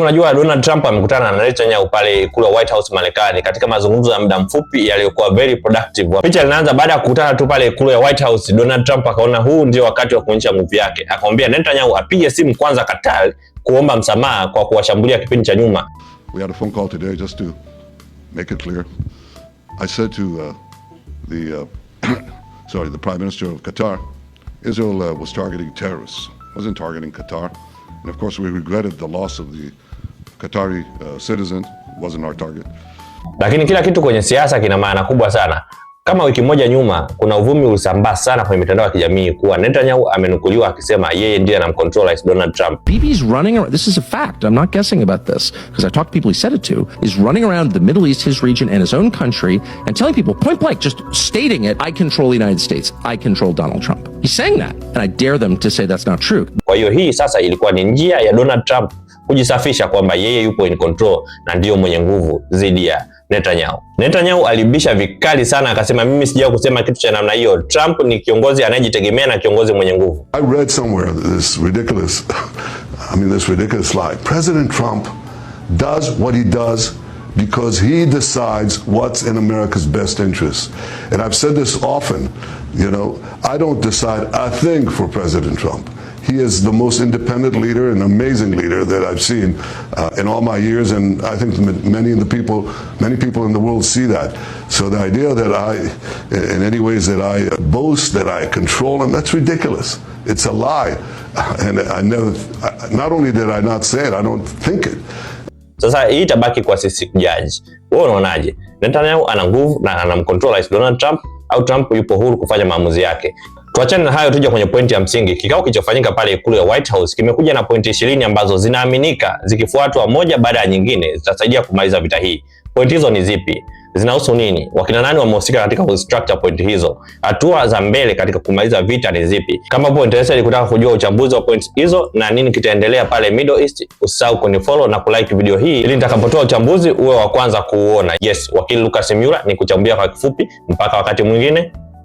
Unajua Donald Trump amekutana na Netanyahu pale ikulu White House Marekani katika mazungumzo ya muda mfupi yaliyokuwa very productive. Picha linaanza baada ya kukutana tu pale ikulu ya White House. Donald Trump akaona huu ndio wakati wa kuonyesha nguvu yake. Akamwambia Netanyahu apige simu kwanza Qatar kuomba msamaha kwa kuwashambulia kipindi cha nyuma. We had a phone call today just to make it clear. I said to the Prime Minister of Qatar, Israel was targeting terrorists, wasn't targeting Qatar. And of course we regretted the loss of the Qatari citizen, wasn't our target. Lakini kila kitu kwenye siasa kina maana kubwa sana. Kama wiki moja nyuma kuna uvumi ulisambaa sana kwenye mitandao ya kijamii kuwa Netanyahu amenukuliwa akisema yeye ndiye anamcontrol Rais Donald Trump. Bibi's running around, this is a fact, I'm not guessing about this, because I talked to people he said it to, is running around the Middle East, his region and his own country and telling people point blank, just stating it, I control the United States, I control Donald Trump. He's saying that, and I dare them to say that's not true. Kwa hiyo hii sasa ilikuwa ni njia ya Donald Trump kujisafisha kwamba yeye yupo in control na ndiyo mwenye nguvu dhidi ya Netanyahu. Netanyahu alibisha vikali sana akasema mimi sijao kusema kitu cha namna hiyo. Trump ni kiongozi anayejitegemea na kiongozi mwenye nguvu. I read somewhere this ridiculous lie. President Trump does what he does because he decides what's in America's best interest. And I've said this often, I don't decide a thing for President Trump. He is the most independent leader, an amazing leader that I've seen in all my years, and I think many people in the world see that. So the idea that in any ways that I boast, that I control him, that's ridiculous. It's a lie, and not only did I not say it, I don't think it. Sasa hii itabaki kwa sisi judge. Wewe unaonaje? Netanyahu ana nguvu na anamcontrol Rais Donald Trump au Trump yupo huru kufanya maamuzi yake? Tuachane na hayo, tuje kwenye pointi ya msingi. Kikao kilichofanyika pale ikulu ya White House kimekuja na pointi 20 ambazo zinaaminika zikifuatwa moja baada ya nyingine zitasaidia kumaliza vita hii. Pointi hizo ni zipi? Zinahusu nini? Wakina nani wamehusika katika kustructure pointi hizo? Hatua za mbele katika kumaliza vita ni zipi? Kama upo interested kutaka kujua uchambuzi wa points hizo na nini kitaendelea pale Middle East, usisahau kunifollow na kulike video hii ili nitakapotoa uchambuzi uwe wa kwanza kuuona. Yes, Wakili Lucas Myula ni kuchambulia kwa kifupi. Mpaka wakati mwingine.